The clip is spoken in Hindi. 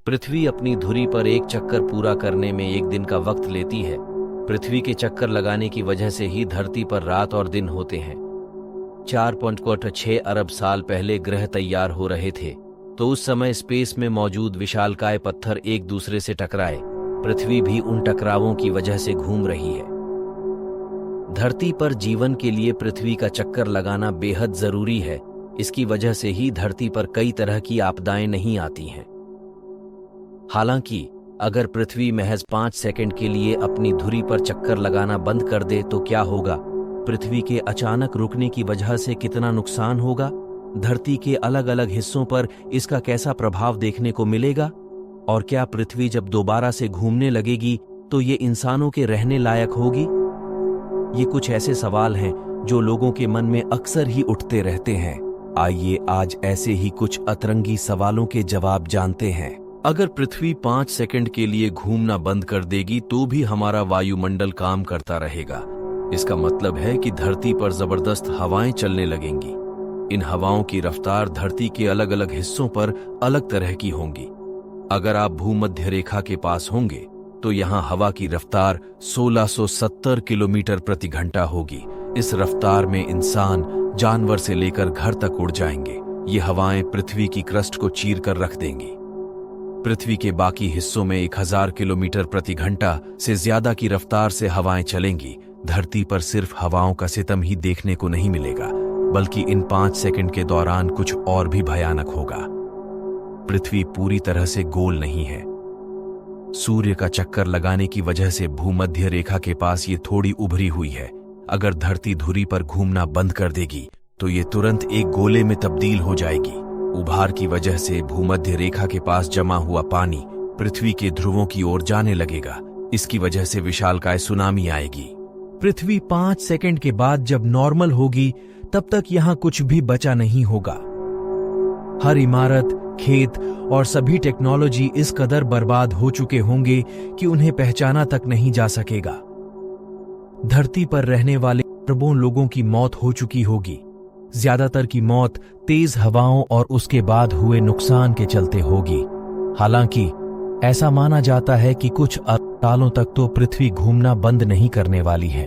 पृथ्वी अपनी धुरी पर एक चक्कर पूरा करने में एक दिन का वक्त लेती है। पृथ्वी के चक्कर लगाने की वजह से ही धरती पर रात और दिन होते हैं। 4.6 अरब साल पहले ग्रह तैयार हो रहे थे, तो उस समय स्पेस में मौजूद विशालकाय पत्थर एक दूसरे से टकराए। पृथ्वी भी उन टकरावों की वजह से घूम रही है। धरती पर जीवन के लिए पृथ्वी का चक्कर लगाना बेहद जरूरी है। इसकी वजह से ही धरती पर कई तरह की आपदाएं नहीं आती हैं। हालांकि अगर पृथ्वी महज 5 सेकंड के लिए अपनी धुरी पर चक्कर लगाना बंद कर दे तो क्या होगा? पृथ्वी के अचानक रुकने की वजह से कितना नुकसान होगा? धरती के अलग अलग हिस्सों पर इसका कैसा प्रभाव देखने को मिलेगा? और क्या पृथ्वी जब दोबारा से घूमने लगेगी तो ये इंसानों के रहने लायक होगी? ये कुछ ऐसे सवाल हैं जो लोगों के मन में अक्सर ही उठते रहते हैं। आइए आज ऐसे ही कुछ अतरंगी सवालों के जवाब जानते हैं। अगर पृथ्वी 5 सेकंड के लिए घूमना बंद कर देगी तो भी हमारा वायुमंडल काम करता रहेगा। इसका मतलब है कि धरती पर जबरदस्त हवाएं चलने लगेंगी। इन हवाओं की रफ्तार धरती के अलग अलग हिस्सों पर अलग तरह की होंगी। अगर आप भूमध्य रेखा के पास होंगे तो यहाँ हवा की रफ्तार 1670 किलोमीटर प्रति घंटा होगी। इस रफ्तार में इंसान, जानवर से लेकर घर तक उड़ जाएंगे। ये हवाएं पृथ्वी की क्रस्ट को चीर कर रख देंगी। पृथ्वी के बाकी हिस्सों में 1000 किलोमीटर प्रति घंटा से ज्यादा की रफ्तार से हवाएं चलेंगी। धरती पर सिर्फ हवाओं का सितम ही देखने को नहीं मिलेगा, बल्कि इन 5 सेकंड के दौरान कुछ और भी भयानक होगा। पृथ्वी पूरी तरह से गोल नहीं है। सूर्य का चक्कर लगाने की वजह से भूमध्य रेखा के पास ये थोड़ी उभरी हुई है। अगर धरती धुरी पर घूमना बंद कर देगी तो ये तुरंत एक गोले में तब्दील हो जाएगी। उभार की वजह से भूमध्य रेखा के पास जमा हुआ पानी पृथ्वी के ध्रुवों की ओर जाने लगेगा। इसकी वजह से विशालकाय सुनामी आएगी। पृथ्वी 5 सेकंड के बाद जब नॉर्मल होगी तब तक यहाँ कुछ भी बचा नहीं होगा। हर इमारत, खेत और सभी टेक्नोलॉजी इस कदर बर्बाद हो चुके होंगे कि उन्हें पहचाना तक नहीं जा सकेगा। धरती पर रहने वाले अरबों लोगों की मौत हो चुकी होगी। ज्यादातर की मौत तेज हवाओं और उसके बाद हुए नुकसान के चलते होगी। हालांकि ऐसा माना जाता है कि कुछ सालों तक तो पृथ्वी घूमना बंद नहीं करने वाली है।